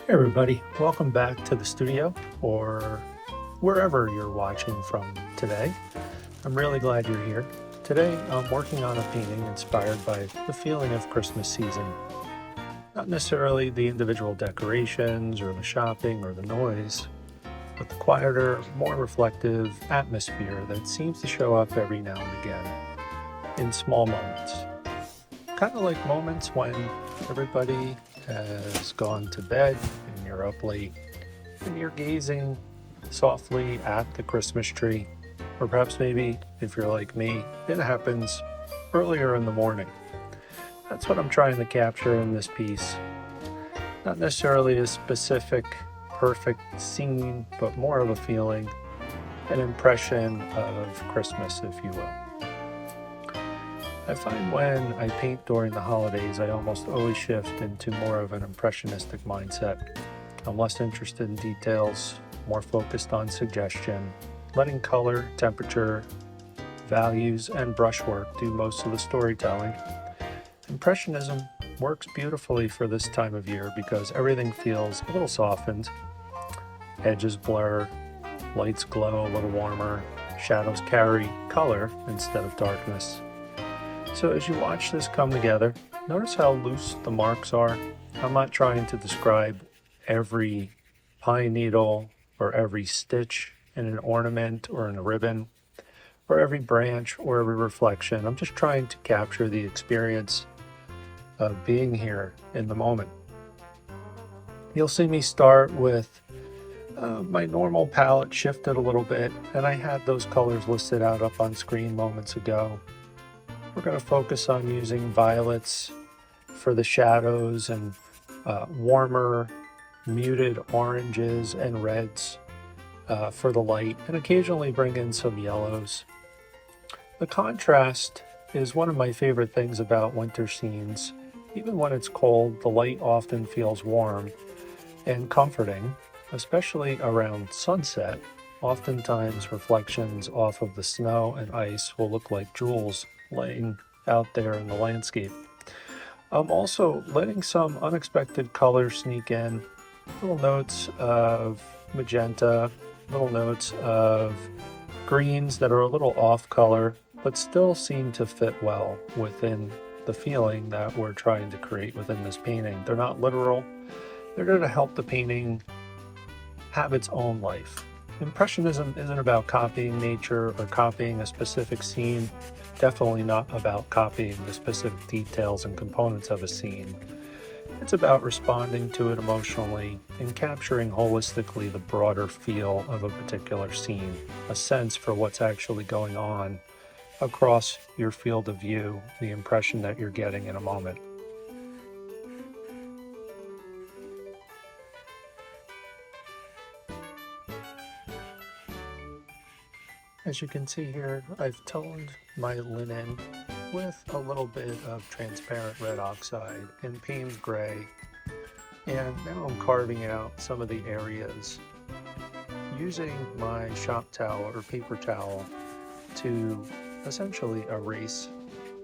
Hey everybody, welcome back to the studio or wherever you're watching from today. I'm really glad you're here. Today I'm working on a painting inspired by the feeling of Christmas season. Not necessarily the individual decorations or the shopping or the noise, but the quieter, more reflective atmosphere that seems to show up every now and again in small moments. Kind of like moments when everybody has gone to bed and you're up late and you're gazing softly at the Christmas tree. Or perhaps maybe if you're like me, it happens earlier in the morning. That's what I'm trying to capture in this piece. Not necessarily a specific, perfect scene, but more of a feeling, an impression of Christmas, if you will. I find when I paint during the holidays, I almost always shift into more of an impressionistic mindset. I'm less interested in details, more focused on suggestion, letting color, temperature, values, and brushwork do most of the storytelling. Impressionism works beautifully for this time of year because everything feels a little softened. Edges blur, lights glow a little warmer, shadows carry color instead of darkness. So as you watch this come together, notice how loose the marks are. I'm not trying to describe every pine needle or every stitch in an ornament or in a ribbon or every branch or every reflection. I'm just trying to capture the experience of being here in the moment. You'll see me start with my normal palette shifted a little bit, and I had those colors listed out up on screen moments ago. We're going to focus on using violets for the shadows and warmer muted oranges and reds for the light, and occasionally bring in some yellows. The contrast is one of my favorite things about winter scenes. Even when it's cold, the light often feels warm and comforting, especially around sunset. Oftentimes reflections off of the snow and ice will look like jewels laying out there in the landscape. I'm also letting some unexpected colors sneak in, little notes of magenta, little notes of greens that are a little off color, but still seem to fit well within the feeling that we're trying to create within this painting. They're not literal, they're going to help the painting have its own life. Impressionism isn't about copying nature or copying a specific scene, definitely not about copying the specific details and components of a scene. It's about responding to it emotionally and capturing holistically the broader feel of a particular scene, a sense for what's actually going on across your field of view, the impression that you're getting in a moment. As you can see here, I've toned my linen with a little bit of transparent red oxide and Payne's gray, and now I'm carving out some of the areas using my shop towel or paper towel to essentially erase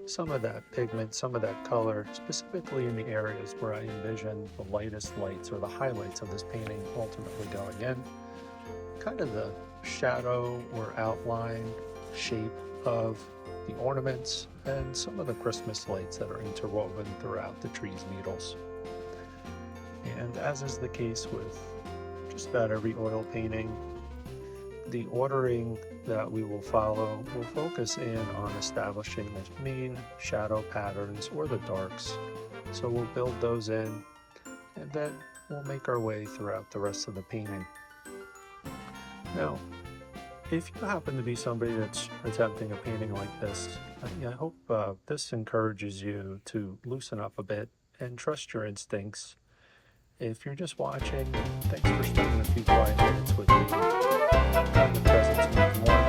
some of that pigment, some of that color, specifically in the areas where I envision the lightest lights or the highlights of this painting ultimately going in. Kind of the shadow or outline shape of the ornaments and some of the Christmas lights that are interwoven throughout the tree's needles. And as is the case with just about every oil painting, the ordering that we will follow will focus in on establishing the main shadow patterns or the darks. So we'll build those in and then we'll make our way throughout the rest of the painting. Now, if you happen to be somebody that's attempting a painting like this, I hope this encourages you to loosen up a bit and trust your instincts. If you're just watching, thanks for spending a few quiet minutes with me. The presence means more